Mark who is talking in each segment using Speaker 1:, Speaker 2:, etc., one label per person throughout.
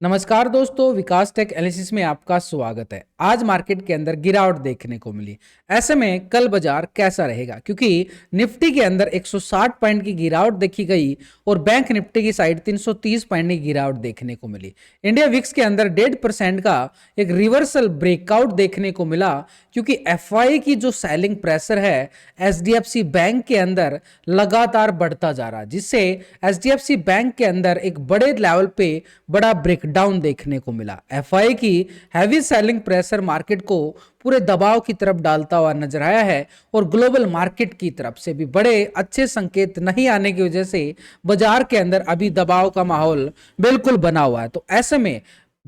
Speaker 1: नमस्कार दोस्तों, विकास take analysis में आपका स्वागत है। आज मार्केट के अंदर गिरावट देखने को मिली। ऐसे में कल बाजार कैसा रहेगा, क्योंकि निफ्टी के अंदर 160 पॉइंट की गिरावट देखी गई और बैंक निफ्टी की साइड 330 पॉइंट की गिरावट देखने को मिली। इंडिया विक्स के अंदर 1.5% का एक रिवर्सल ब्रेकआउट देखने को मिला, क्योंकि एफआई की जो सेलिंग प्रेशर है एचडीएफसी बैंक के अंदर लगातार बढ़ता जा रहा है, जिससे एचडीएफसी बैंक के अंदर एक बड़े लेवल पे बड़ा ब्रेकडाउन देखने को मिला। एफआई की हैवी सेलिंग प्रेशर मार्केट को पूरे दबाव की तरफ डालता हुआ नजर आया है और ग्लोबल मार्केट की तरफ से भी बड़े अच्छे संकेत नहीं आने की वजह से बाजार के अंदर अभी दबाव का माहौल बिल्कुल बना हुआ है। तो ऐसे में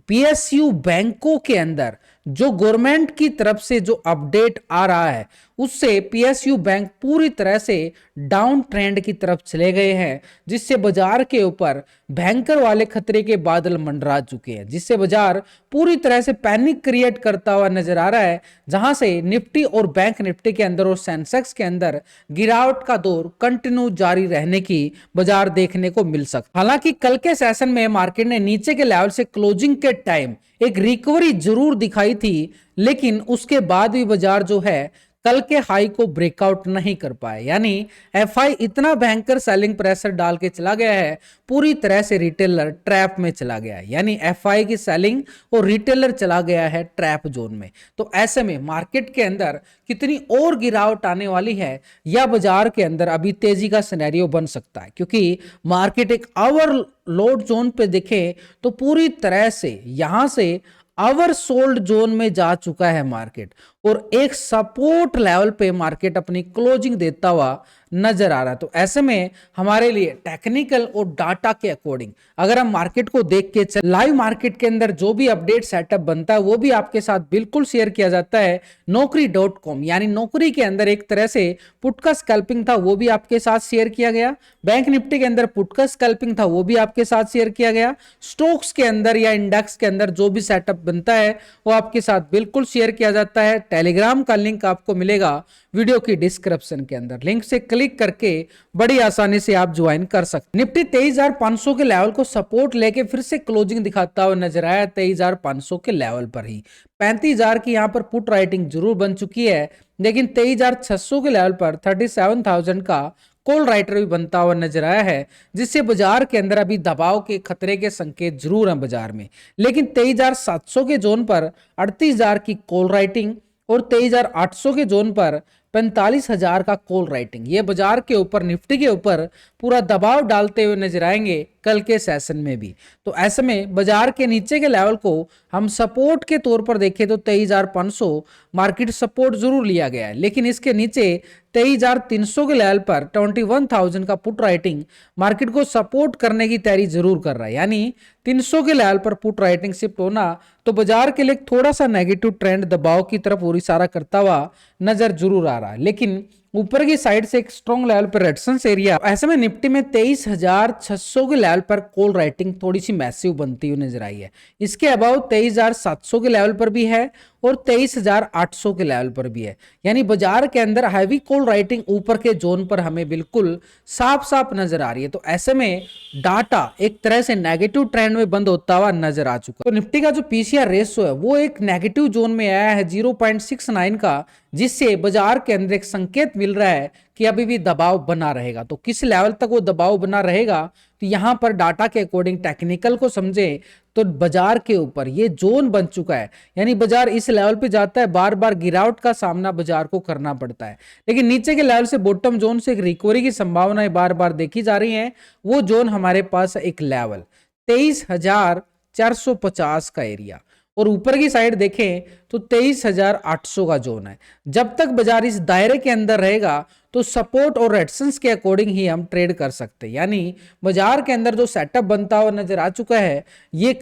Speaker 1: पीएसयू बैंकों के अंदर जो गवर्नमेंट की तरफ से जो अपडेट आ रहा है उससे पीएसयू बैंक पूरी तरह से डाउन ट्रेंड की तरफ चले गए हैं, जिससे बाजार के ऊपर भयंकर वाले खतरे के बादल मंडरा चुके हैं, जिससे बाजार पूरी तरह से पैनिक क्रिएट करता हुआ नजर आ रहा है, जहां से निफ्टी और बैंक निफ्टी के अंदर और सेंसेक्स के अंदर गिरावट का दौर कंटिन्यू जारी रहने की बाजार देखने को मिल सकता। हालांकि कल के सेशन में मार्केट ने नीचे के लेवल से क्लोजिंग के टाइम एक रिकवरी जरूर दिखाई थी, लेकिन उसके बाद भी बाजार जो है कल के हाई को ब्रेकआउट नहीं कर पाए। यानी एफआई इतना भयंकर सेलिंग प्रेशर डाल के चला गया है, पूरी तरह से रिटेलर ट्रैप में चला गया है। यानी एफआई की सेलिंग और रिटेलर चला गया है ट्रैप जोन में। तो ऐसे में मार्केट के अंदर कितनी और गिरावट आने वाली है या बाजार के अंदर अभी तेजी का सिनेरियो बन सकता है, क्योंकि मार्केट एक ओवरलोड जोन पे दिखे तो पूरी तरह से यहां से ओवर सोल्ड जोन में जा चुका है मार्केट और एक सपोर्ट लेवल पे मार्केट अपनी क्लोजिंग देता हुआ नजर आ रहा है। तो ऐसे में हमारे लिए टेक्निकल और डाटा के अकॉर्डिंग अगर हम मार्केट को देख के चल लाइव मार्केट के अंदर जो भी अपडेट सेटअप बनता है वो भी आपके साथ बिल्कुल शेयर किया जाता है Naukri.com। यानी नौकरी के अंदर एक तरह से पुट का स्कैल्पिंग था वो भी आपके साथ शेयर किया गया, बैंक निफ्टी के अंदर पुट का स्कैल्पिंग था वो भी आपके साथ शेयर किया गया, स्टॉक्स के अंदर या इंडेक्स के अंदर जो भी सेटअप बनता है वो आपके साथ बिल्कुल शेयर किया जाता है। टेलीग्राम का लिंक आपको मिलेगा वीडियो की डिस्क्रिप्शन के अंदर, लिंक से क्लिक करके बड़ी आसानी से आप ज्वाइन कर सकते। निफ्टी 23,500 के लेवल को सपोर्ट लेके फिर से क्लोजिंग दिखाता हुआ नजर आया 23,500 के लेवल पर ही। 35,000 की यहां पर पुट राइटिंग जरूर बन चुकी है, लेकिन 23,600 के लेवल पर 37,000 का कॉल राइटर भी बनता हुआ नजर आया है, जिससे बाजार के अंदर अभी दबाव के खतरे के संकेत जरूर हैं बाजार में। लेकिन 23,700 के जोन पर 38,000 की कॉल राइटिंग और 23,800 के जोन पर 45,000 का कॉल राइटिंग, ये बाजार के ऊपर निफ्टी के ऊपर पूरा दबाव डालते हुए नजर आएंगे कल के सेशन में भी। तो ऐसे में बाजार के नीचे के लेवल को हम सपोर्ट के तौर पर देखें तो 23,500 मार्केट सपोर्ट जरूर लिया गया है, लेकिन इसके नीचे 23,300 के लेवल पर 21,000 का पुट राइटिंग मार्केट को सपोर्ट करने की तैयारी जरूर कर रहा है। यानी 300 के लेवल पर पुट राइटिंग शिफ्ट होना तो बाजार के लिए थोड़ा सा नेगेटिव ट्रेंड दबाव की तरफ और इशारा करता हुआ नजर जरूर आ रहा है, लेकिन ऊपर की साइड से एक स्ट्रॉन्ग लेवल पर रेजिस्टेंस एरिया। ऐसे में निफ्टी में 23,600 के लेवल पर कॉल राइटिंग थोड़ी सी मैसिव बनती हुई नजर आई है। इसके अबाउ 23,700 के लेवल पर भी है और 23,800 के लेवल पर भी है। यानी बाजार के अंदर हैवी कॉल राइटिंग ऊपर के जोन पर हमें बिल्कुल साफ साफ नजर आ रही है। तो ऐसे में डाटा एक तरह से नेगेटिव ट्रेंड में बंद होता हुआ नजर आ चुका है। तो निफ्टी का जो पीसीआर रेशियो है वो एक नेगेटिव जोन में आया है 0.69 का, जिससे बाजार के अंदर एक संकेत मिल रहा है कि अभी भी दबाव बना रहेगा। तो किस लेवल तक वो दबाव बना रहेगा, तो यहां पर डाटा के अकॉर्डिंग टेक्निकल को समझे तो बाजार के ऊपर ये जोन बन चुका है। यानी बाजार इस लेवल पे जाता है, बार बार गिरावट का सामना बाजार को करना पड़ता है, लेकिन नीचे के लेवल से बॉटम जोन से एक रिकवरी की संभावनाएं बार बार देखी जा रही हैं। वो जोन हमारे पास एक लेवल 23,450 का एरिया और ऊपर की साइड देखें तो 23,800 का जोन है। जब तक बाजार इस दायरे के अंदर रहेगा तो सपोर्ट और रेजिस्टेंस के अकॉर्डिंग ही हम ट्रेड कर सकते हैं। यानी बाजार के अंदर जो सेटअप बनता हुआ नजर आ चुका है ये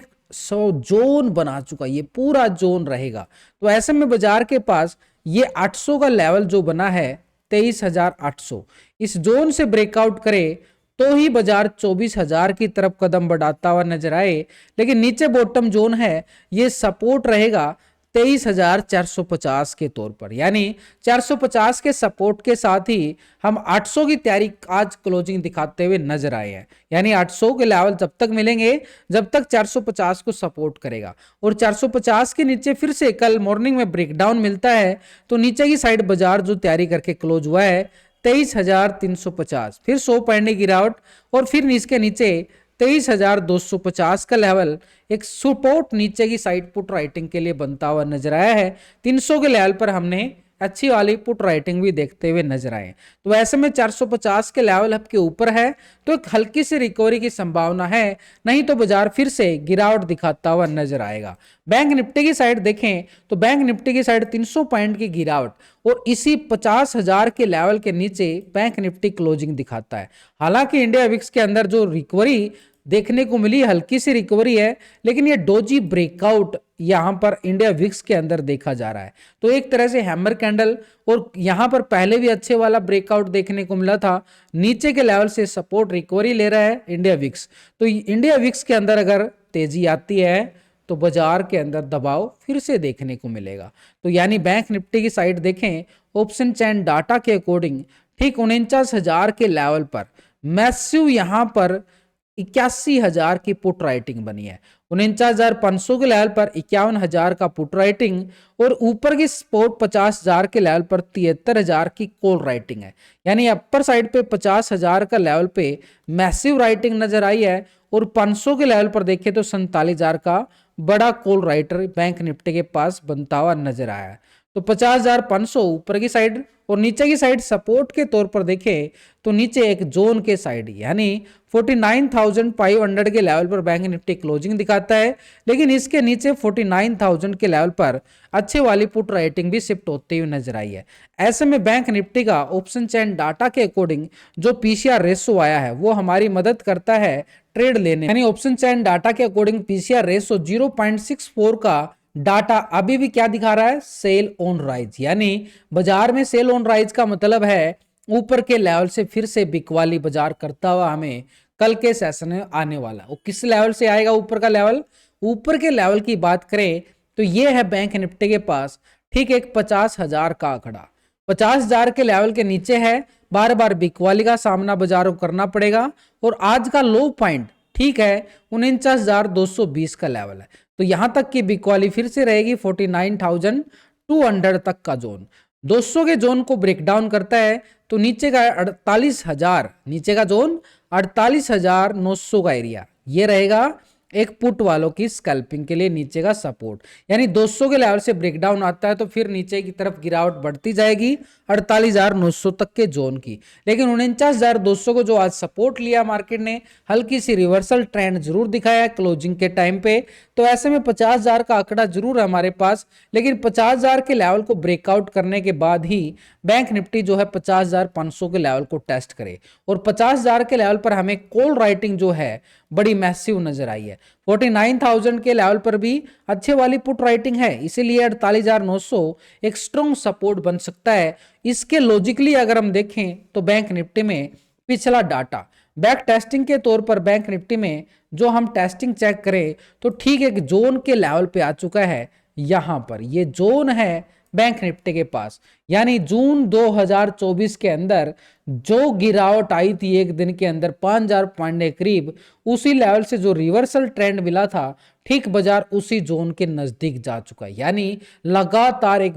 Speaker 1: जोन बना चुका है, ये पूरा जोन रहेगा। तो ऐसे में बाजार के पास ये 800 का लेवल जो बना है 23,800, इस जोन से ब्रेकआउट करे तो ही बाजार 24,000 की तरफ कदम बढ़ाता हुआ नजर आए। लेकिन नीचे बॉटम जोन है ये सपोर्ट रहेगा 23,450 के तौर पर, यानी 450 के सपोर्ट के साथ ही हम 800 की तैयारी आज क्लोजिंग दिखाते हुए नजर आए हैं। यानी 800 के लेवल जब तक मिलेंगे जब तक 450 को सपोर्ट करेगा, और 450 के नीचे फिर से कल मॉर्निंग में ब्रेकडाउन मिलता है तो नीचे की साइड बाजार जो तैयारी करके क्लोज हुआ है 23,350, फिर 100 पॉइंट की गिरावट, और फिर इसके नीचे 23,250 का लेवल एक सपोर्ट नीचे की साइड पुट राइटिंग के लिए बनता हुआ नजर आया है। 300 के लेवल पर हमने अच्छी वाली पुट राइटिंग भी देखते हुए नजर आए। तो ऐसे में 450 के लेवल आपके ऊपर है तो एक हल्की सी रिकवरी की संभावना है, नहीं तो बाजार फिर से गिरावट दिखाता हुआ नजर आएगा। बैंक निफ्टी की साइड देखें तो बैंक निफ्टी की साइड 300 पॉइंट की गिरावट और इसी 50,000 के लेवल के नीचे बैंक निफ्टी क्लोजिंग दिखाता है। हालांकि इंडिया विक्स के अंदर जो रिकवरी देखने को मिली हल्की सी रिकवरी है, लेकिन ये डोजी ब्रेकआउट यहां पर इंडिया विक्स के अंदर देखा जा रहा है। तो एक तरह से हैमर कैंडल, और यहां पर पहले भी अच्छे वाला ब्रेकआउट देखने को मिला था, नीचे के लेवल से सपोर्ट रिकवरी ले रहा है इंडिया विक्स। तो इंडिया विक्स के अंदर अगर तेजी आती है तो बाजार के अंदर दबाव फिर से देखने को मिलेगा। तो यानी बैंक निफ्टी की साइड देखें, ऑप्शन चैन डाटा के अकॉर्डिंग ठीक 49,000 के लेवल पर मैसिव यहां पर 81,000 की पुट राइटिंग बनी है। 49,500 के लेवल पर 51,000 का पुट राइटिंग, और ऊपर की स्पोर्ट 50,000 के लेवल पर 73,000 की कॉल राइटिंग है। यानी अपर साइड पे 50,000 का लेवल पे मैसिव राइटिंग नजर आई है, और 500 के लेवल पर देखें तो 47,000 का बड़ा कॉल राइटर बैंक निफ्टी के पास बनता हुआ नजर आया है। तो 50,500 ऊपर की साइड, और नीचे की साइड सपोर्ट के तौर पर देखें तो नीचे एक जोन के साइड यानी 49,500 के लेवल पर बैंक निफ्टी क्लोजिंग दिखाता है, लेकिन इसके नीचे 49,000 के लेवल पर अच्छे वाली पुट राइटिंग भी शिफ्ट होती हुई नजर आई है। ऐसे में बैंक निफ्टी का ऑप्शन चैन डाटा के अकॉर्डिंग जो पीसीआर रेशो आया है वो हमारी मदद करता है ट्रेड लेने, यानी ऑप्शन चैन डाटा के अकॉर्डिंग पीसीआर रेशो 0.64 का डाटा अभी भी क्या दिखा रहा है, सेल ऑन राइज। यानी बाजार में सेल ऑन राइज का मतलब है ऊपर के लेवल से फिर से बिकवाली बाजार करता हुआ हमें कल के सेशन में आने वाला। वो किस लेवल से आएगा ऊपर का लेवल, ऊपर के लेवल की बात करें तो ये है बैंक निफ्टी के पास ठीक एक 50,000 का आंकड़ा। 50,000 के लेवल के नीचे है, बार बार बिकवाली का सामना बाजार को करना पड़ेगा, और आज का लो पॉइंट ठीक है 49,220 का लेवल है। तो यहां तक की बिकवाली फिर से रहेगी 49,200 तक का जोन। 200 के जोन को ब्रेक डाउन करता है तो नीचे का 48,000, नीचे का जोन 48,900 का एरिया, ये रहेगा एक पुट वालों की स्कैल्पिंग के लिए नीचे का सपोर्ट। यानी 200 के लेवल से ब्रेकडाउन आता है तो फिर नीचे की तरफ गिरावट बढ़ती जाएगी 48,900 तक के जोन की। लेकिन 49,200 को जो आज सपोर्ट लिया मार्केट ने, हल्की सी रिवर्सल ट्रेंड जरूर दिखाया क्लोजिंग के टाइम पे। तो ऐसे में 50,000 का आंकड़ा जरूर है हमारे पास, लेकिन 50,000 के लेवल को ब्रेकआउट करने के बाद ही बैंक निफ्टी जो है 50,500 के लेवल को टेस्ट करे, और 50,000 के लेवल पर हमें कॉल राइटिंग जो है बड़ी मैसिव नजर आई है। 49,000 के लेवल पर भी अच्छे वाली पुट राइटिंग है, इसीलिए 48,900 एक स्ट्रॉन्ग सपोर्ट बन सकता है। इसके लॉजिकली अगर हम देखें तो बैंक निफ्टी में पिछला डाटा बैक टेस्टिंग के तौर पर बैंक निफ्टी में जो हम टेस्टिंग चेक करें तो ठीक एक जोन के लेवल पे आ चुका है। यहां पर ये जोन है बैंक निफ्टी के पास, यानी जून 2024 के अंदर जो गिरावट आई थी एक दिन के अंदर 5,000 पॉइंट के करीब, उसी लेवल से जो रिवर्सल ट्रेंड मिला था ठीक बाजार उसी जोन के नजदीक जा चुका है। यानी लगातार एक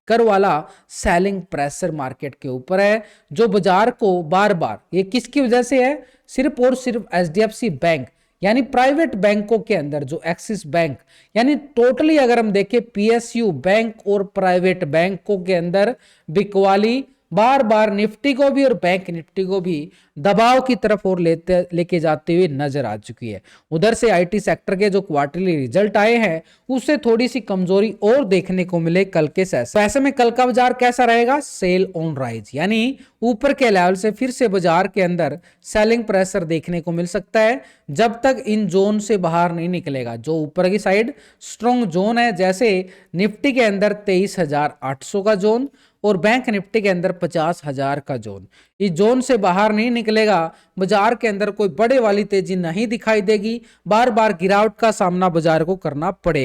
Speaker 1: कर वाला सेलिंग प्रेशर मार्केट के ऊपर है, जो बाजार को बार बार, ये किसकी वजह से है, सिर्फ और सिर्फ एचडीएफसी बैंक यानी प्राइवेट बैंकों के अंदर जो एक्सिस बैंक, यानी टोटली अगर हम देखें पीएसयू बैंक और प्राइवेट बैंकों के अंदर बिकवाली बार बार निफ्टी को भी और बैंक निफ्टी को भी दबाव की तरफ और लेके जाते हुए नजर आ चुकी है। उधर से आईटी सेक्टर के जो क्वार्टरली रिजल्ट आए हैं उससे थोड़ी सी कमजोरी और देखने को मिले कल के सेशन। ऐसे में कल का बाजार कैसा रहेगा, सेल ऑन राइज, यानी ऊपर के लेवल से फिर से बाजार के अंदर सेलिंग प्रेशर देखने को मिल सकता है जब तक इन जोन से बाहर नहीं निकलेगा। जो ऊपर की साइड स्ट्रॉन्ग जोन है, जैसे निफ्टी के अंदर 23,800 का जोन और बैंक निफ्टी के अंदर 50,000 का जोन, इस जोन से बाहर नहीं निकलेगा बाजार के अंदर कोई बड़े वाली तेजी नहीं दिखाई देगी, बार बार गिरावट का सामना बाजार को करना पड़ेगा।